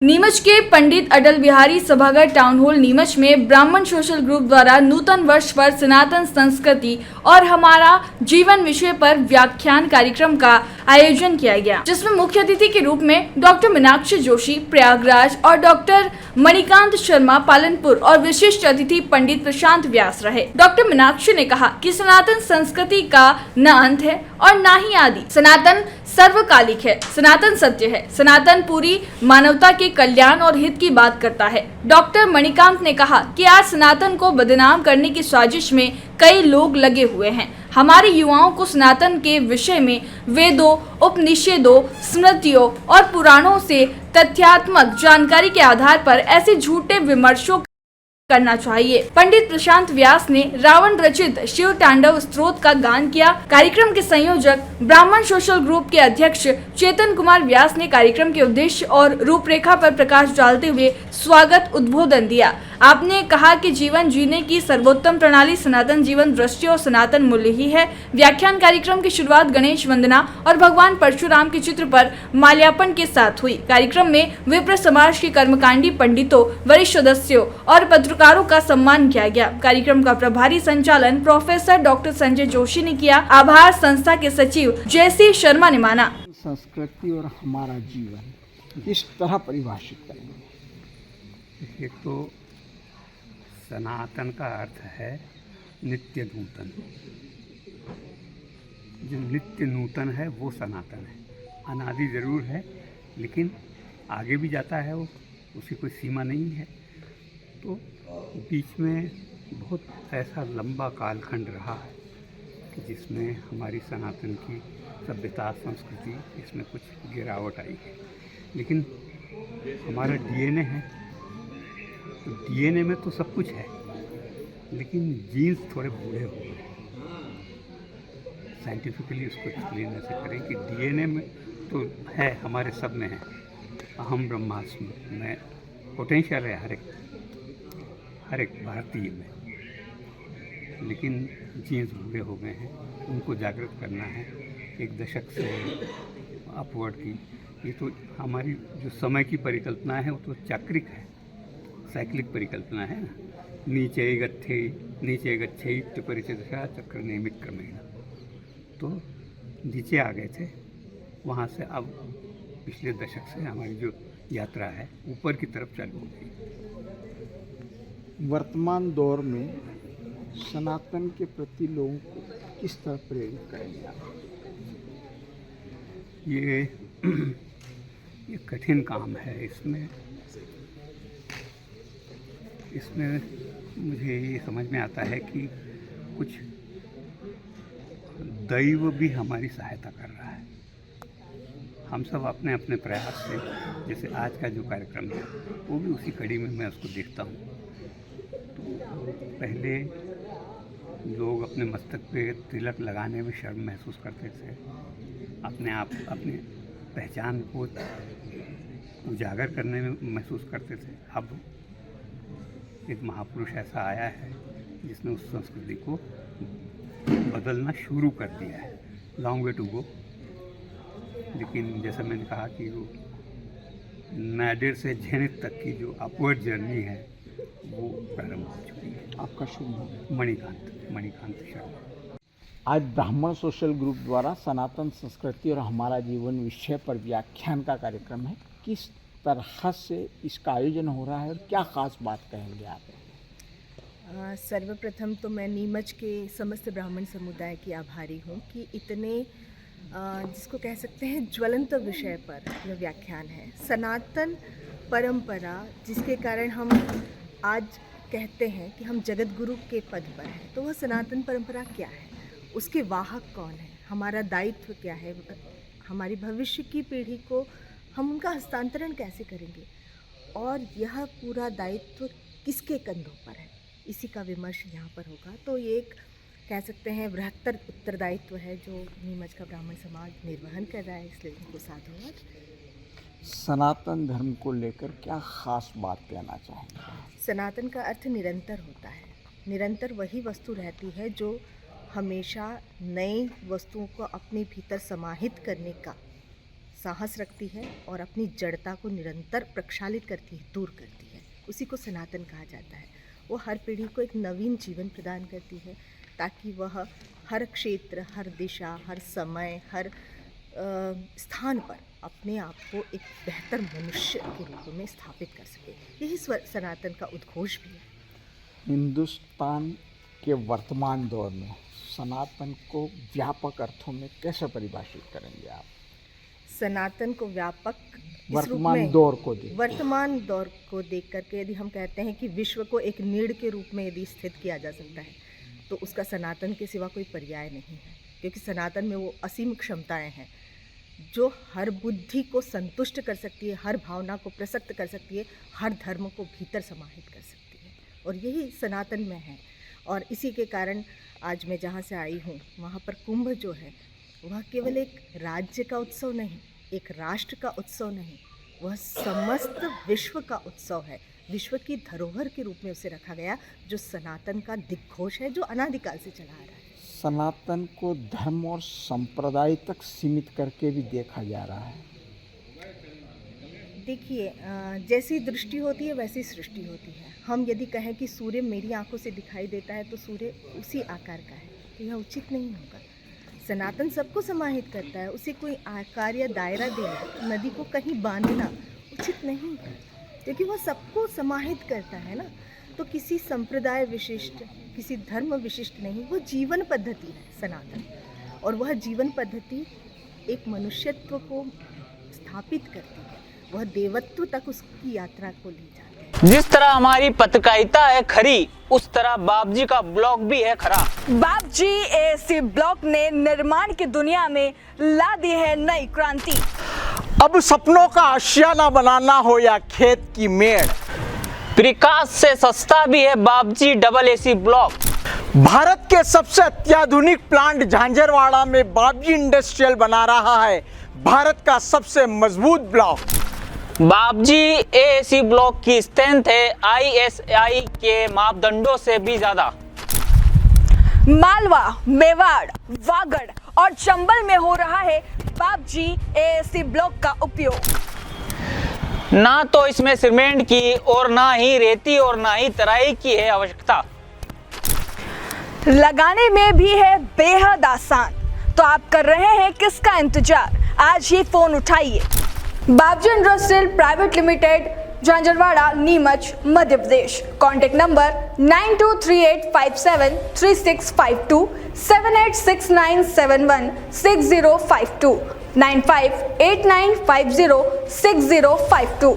नीमच के पंडित अटल बिहारी सभागार town hall Neemuch में ब्राह्मण सोशल ग्रुप द्वारा नूतन वर्ष पर सनातन संस्कृति और हमारा जीवन विषय पर व्याख्यान कार्यक्रम का आयोजन किया गया, जिसमें मुख्य अतिथि के रूप में डॉक्टर मीनाक्षी जोशी प्रयागराज और डॉक्टर मणिकांत शर्मा पालनपुर और विशिष्ट अतिथि पंडित प्रशांत व्यास रहे। डॉक्टर मीनाक्षी ने कहा कि सनातन संस्कृति का न अंत है और न ही आदि। सनातन सर्वकालिक है, सनातन सत्य है, सनातन पूरी मानवता के कल्याण और हित की बात करता है। डॉक्टर मणिकांत ने कहा कि आज सनातन को बदनाम करने की साजिश में कई लोग लगे हुए हैं। हमारे युवाओं को सनातन के विषय में वेदों, उपनिषदों, स्मृतियों और पुराणों से तथ्यात्मक जानकारी के आधार पर ऐसे झूठे विमर्शों करना चाहिए। पंडित प्रशांत व्यास ने रावण रचित शिव तांडव स्तोत्र का गान किया। कार्यक्रम के संयोजक ब्राह्मण सोशल ग्रुप के अध्यक्ष चेतन कुमार व्यास ने कार्यक्रम के उद्देश्य और रूपरेखा पर प्रकाश डालते हुए स्वागत उद्बोधन दिया। आपने कहा कि जीवन जीने की सर्वोत्तम प्रणाली सनातन जीवन दृष्टि और सनातन मूल्य ही है। व्याख्यान कार्यक्रम की शुरुआत गणेश वंदना और भगवान परशुराम के चित्र पर माल्यार्पण के साथ हुई। कार्यक्रम में विप्र समाज के कर्मकांडी पंडितों, वरिष्ठ सदस्यों और पत्रकारों का सम्मान किया गया। कार्यक्रम का प्रभारी संचालन प्रोफेसर डॉक्टर संजय जोशी ने किया। आभार संस्था के सचिव जयसी शर्मा ने माना। संस्कृति और हमारा जीवन किस तरह परिभाषित करेंगे? एक तो सनातन का अर्थ है नित्य नूतन। जो नित्य नूतन है वो सनातन है। अनादि ज़रूर है लेकिन आगे भी जाता है, वो उसकी कोई सीमा नहीं है। तो बीच में बहुत ऐसा लंबा कालखंड रहा है कि जिसमें हमारी सनातन की सभ्यता संस्कृति इसमें कुछ गिरावट आई है। लेकिन हमारा डीएनए है, तो डीएनए में तो सब कुछ है, लेकिन जीन्स थोड़े बूढ़े हो गए। साइंटिफिकली उसको एक्सप्लेन ऐसे करें कि डीएनए में तो है, हमारे सब में है, अहम ब्रह्मास्मि में पोटेंशियल है हर एक भारतीय में, लेकिन जीन्स बूढ़े हो गए हैं। उनको जागृत करना है। एक दशक से अपवर्ड की ये तो हमारी जो समय की परिकल्पना है वो तो चक्रिक है, साइक्लिक परिकल्पना है ना। नीचे गच्छेत् परिचदशा चक्र नियमित क्रमेण। तो नीचे आ गए थे, वहाँ से अब पिछले दशक से हमारी जो यात्रा है ऊपर की तरफ चालू हो गई। वर्तमान दौर में सनातन के प्रति लोगों को किस तरह प्रेरित करेंगे आप? ये कठिन काम है। इसमें मुझे ये समझ में आता है कि कुछ दैव भी हमारी सहायता कर रहा है। हम सब अपने अपने प्रयास से, जैसे आज का जो कार्यक्रम है वो भी उसी कड़ी में मैं उसको देखता हूँ। तो पहले लोग अपने मस्तक पे तिलक लगाने में शर्म महसूस करते थे, अपनी पहचान को उजागर करने में महसूस करते थे। अब एक महापुरुष ऐसा आया है जिसने उस संस्कृति को बदलना शुरू कर दिया है। लॉन्ग वे टू गो, लेकिन जैसा मैंने कहा कि वो नादेर से झेनित तक की जो अपवर्ड जर्नी है वो प्रारंभ हो चुकी है। आपका शुभ नाम? मणिकांत शर्मा। आज ब्राह्मण सोशल ग्रुप द्वारा सनातन संस्कृति और हमारा जीवन विषय पर व्याख्यान का कार्यक्रम है। किस तरह से इसका आयोजन हो रहा है और क्या खास बात कहेंगे आप? सर्वप्रथम तो मैं नीमच के समस्त ब्राह्मण समुदाय की आभारी हूँ कि इतने जिसको कह सकते हैं ज्वलंत विषय पर यह व्याख्यान है। सनातन परंपरा, जिसके कारण हम आज कहते हैं कि हम जगत गुरु के पद पर हैं, तो वह सनातन परंपरा क्या है, उसके वाहक कौन है, हमारा दायित्व क्या है, हमारी भविष्य की पीढ़ी को हम उनका हस्तांतरण कैसे करेंगे और यह पूरा दायित्व किसके कंधों पर है, इसी का विमर्श यहाँ पर होगा। तो ये एक कह सकते हैं बृहत्तर उत्तरदायित्व है जो नीमच का ब्राह्मण समाज निर्वहन कर रहा है, इसलिए उनको साधुवाद। सनातन धर्म को लेकर क्या खास बात कहना चाहेंगे? सनातन का अर्थ निरंतर होता है। निरंतर वही वस्तु रहती है जो हमेशा नई वस्तुओं को अपने भीतर समाहित करने का साहस रखती है और अपनी जड़ता को निरंतर प्रक्षालित करती है, दूर करती है। उसी को सनातन कहा जाता है। वो हर पीढ़ी को एक नवीन जीवन प्रदान करती है ताकि वह हर क्षेत्र, हर दिशा, हर समय, हर स्थान पर अपने आप को एक बेहतर मनुष्य के रूप में स्थापित कर सके। यही सनातन का उद्घोष भी है। हिंदुस्तान के वर्तमान दौर में सनातन को व्यापक अर्थों में कैसे परिभाषित करेंगे आप? सनातन को व्यापक वर्तमान दौर को देख करके यदि हम कहते हैं कि विश्व को एक नीड़ के रूप में यदि स्थित किया जा सकता है तो उसका सनातन के सिवा कोई पर्याय नहीं है, क्योंकि सनातन में वो असीम क्षमताएं हैं जो हर बुद्धि को संतुष्ट कर सकती है, हर भावना को प्रसक्त कर सकती है, हर धर्म को भीतर समाहित कर सकती है, और यही सनातन में है। और इसी के कारण आज मैं जहाँ से आई हूँ वहाँ पर कुंभ जो है वह केवल एक राज्य का उत्सव नहीं, एक राष्ट्र का उत्सव नहीं, वह समस्त विश्व का उत्सव है। विश्व की धरोहर के रूप में उसे रखा गया, जो सनातन का दिग्घोष है, जो अनादिकाल से चला आ रहा है। सनातन को धर्म और संप्रदाय तक सीमित करके भी देखा जा रहा है। देखिए, जैसी दृष्टि होती है वैसी सृष्टि होती है। हम यदि कहें कि सूर्य मेरी आंखों से दिखाई देता है तो सूर्य उसी आकार का है, तो यह उचित नहीं होगा। सनातन सबको समाहित करता है, उसे कोई आकार या दायरा देना, नदी को कहीं बांधना उचित नहीं है, क्योंकि वह सबको समाहित करता है ना। तो किसी संप्रदाय विशिष्ट, किसी धर्म विशिष्ट नहीं, वो जीवन पद्धति है सनातन, और वह जीवन पद्धति एक मनुष्यत्व को स्थापित करती है, वह देवत्व तक उसकी यात्रा को ले जाती है। जिस तरह हमारी पत्रकारिता है खरी, उस तरह बापजी का ब्लॉग भी है खरा। बापजी एएससी ब्लॉक ने निर्माण की दुनिया में ला दी है नई क्रांति। अब सपनों का आशियाना बनाना हो या खेत की मेड़, प्रकाश से सस्ता भी है Bapji double AC block. Bharat के सबसे अत्याधुनिक प्लांट झांझरवाड़ा में बापजी इंडस्ट्रियल बना रहा है भारत का सबसे मजबूत ब्लॉक। बापजी एएससी ब्लॉक की स्ट्रेंथ है ISI के मापदंडों से भी ज्यादा। मालवा, मेवाड़, वागड़ और चंबल में हो रहा है बापजी एएससी ब्लॉक का उपयोग। ना तो इसमें सीमेंट की और ना ही रेती और ना ही तराई की है आवश्यकता। लगाने में भी है बेहद आसान। तो आप कर रहे हैं किसका इंतजार? आज ही फोन उठाइए। Bapji industrial private limited, Jhanjharwada, Neemuch, Madhya Pradesh. Contact number 9238573652, 7869716052, 9589506052।